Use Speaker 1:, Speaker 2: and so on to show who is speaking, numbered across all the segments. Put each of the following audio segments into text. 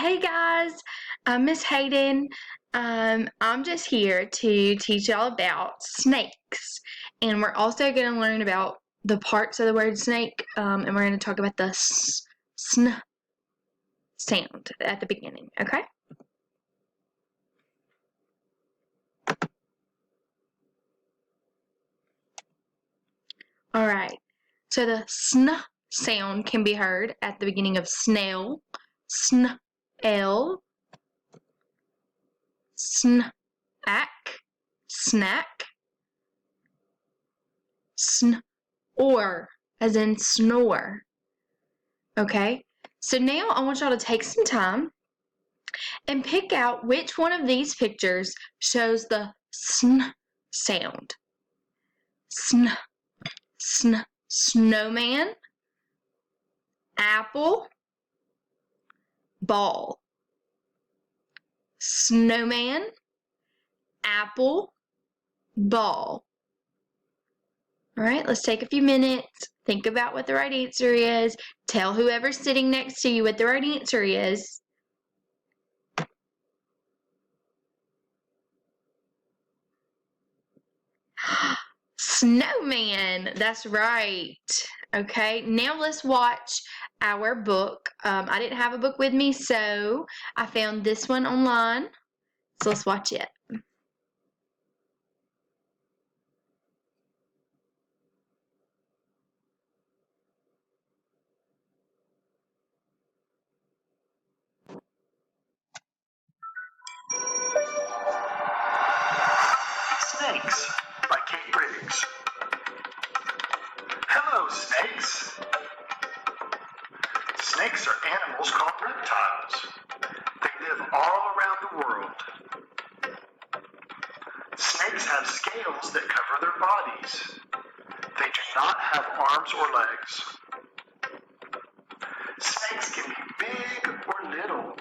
Speaker 1: Hey guys, I'm Miss Hayden. I'm just here to teach y'all about snakes, and we're also going to learn about the parts of the word snake, and we're going to talk about the sn sound at the beginning, okay? Alright, so the sn sound can be heard at the beginning of snail, sn-l, sn-ack, snack, sn-or, as in snore. Okay, so now I want y'all to take some time and pick out which one of these pictures shows the sn sound. Sn, sn, snowman, apple, ball. Snowman, apple, ball. All right, let's take a few minutes, think about what the right answer is, tell whoever's sitting next to you what the right answer is. Snowman, that's right. Okay, now let's watch our book. I didn't have a book with me, so I found this one online. So let's watch it.
Speaker 2: Snakes by Kate Briggs. Hello, snakes. Snakes are animals called reptiles. They live all around the world. Snakes have scales that cover their bodies. They do not have arms or legs. Snakes can be big or little.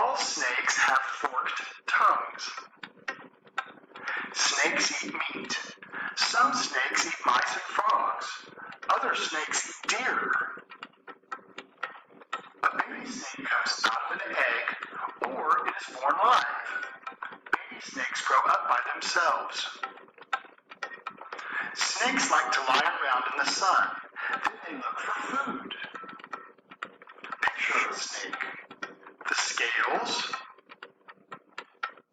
Speaker 2: All snakes have forked tongues. Snakes eat meat. Some snakes eat mice and frogs. Other snakes eat deer. A baby snake comes out of an egg, or it is born live. Baby snakes grow up by themselves. Snakes like to lie around in the sun. Then they look for food. Picture of a snake. The scales,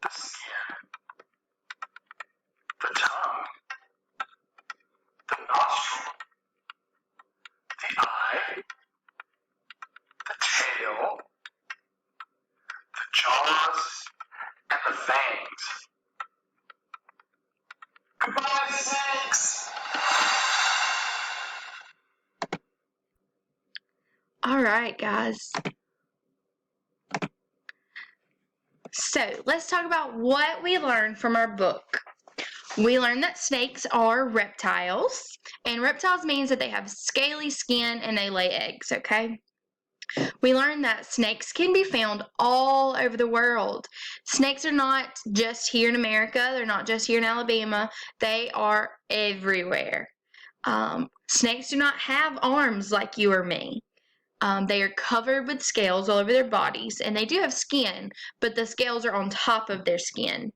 Speaker 2: the skin, the tongue, the nostril, the eye, the tail, the jaws, and the fangs. Goodbye, snakes!
Speaker 1: All right, guys. So let's talk about what we learned from our book. We learned that snakes are reptiles, and reptiles means that they have scaly skin and they lay eggs, okay? We learned that snakes can be found all over the world. Snakes are not just here in America, they're not just here in Alabama, they are everywhere. Snakes do not have arms like you or me. They are covered with scales all over their bodies, and they do have skin, but the scales are on top of their skin.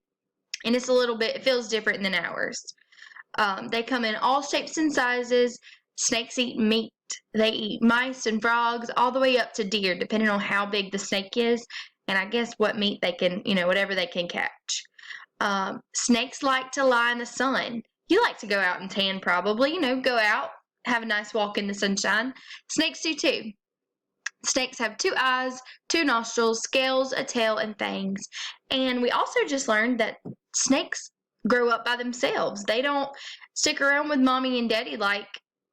Speaker 1: And it feels different than ours. They come in all shapes and sizes. Snakes eat meat. They eat mice and frogs, all the way up to deer, depending on how big the snake is, and I guess what meat they can, whatever they can catch. Snakes like to lie in the sun. You like to go out and tan probably, go out, have a nice walk in the sunshine. Snakes do too. Snakes have 2 eyes, 2 nostrils, scales, a tail, and fangs. And we also just learned that snakes grow up by themselves. They don't stick around with mommy and daddy like,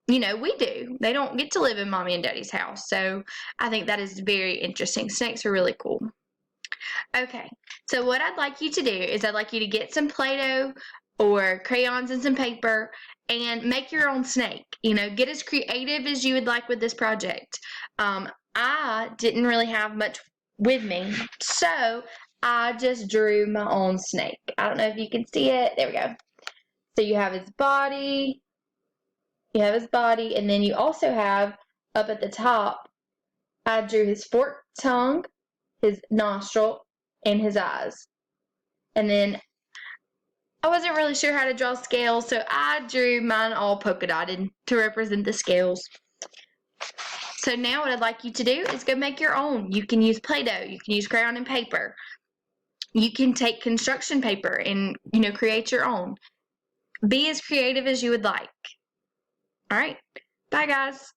Speaker 1: we do. They don't get to live in mommy and daddy's house. So I think that is very interesting. Snakes are really cool. Okay, so what I'd like you to do is I'd like you to get some Play-Doh or crayons and some paper and make your own snake. Get as creative as you would like with this project. I didn't really have much with me, so I just drew my own snake. I don't know if you can see it. There we go. So you have his body, and then you also have up at the top, I drew his forked tongue, his nostril, and his eyes. And then I wasn't really sure how to draw scales, so I drew mine all polka dotted to represent the scales. So now what I'd like you to do is go make your own. You can use Play-Doh, you can use crayon and paper. You can take construction paper and, create your own. Be as creative as you would like. All right. Bye, guys.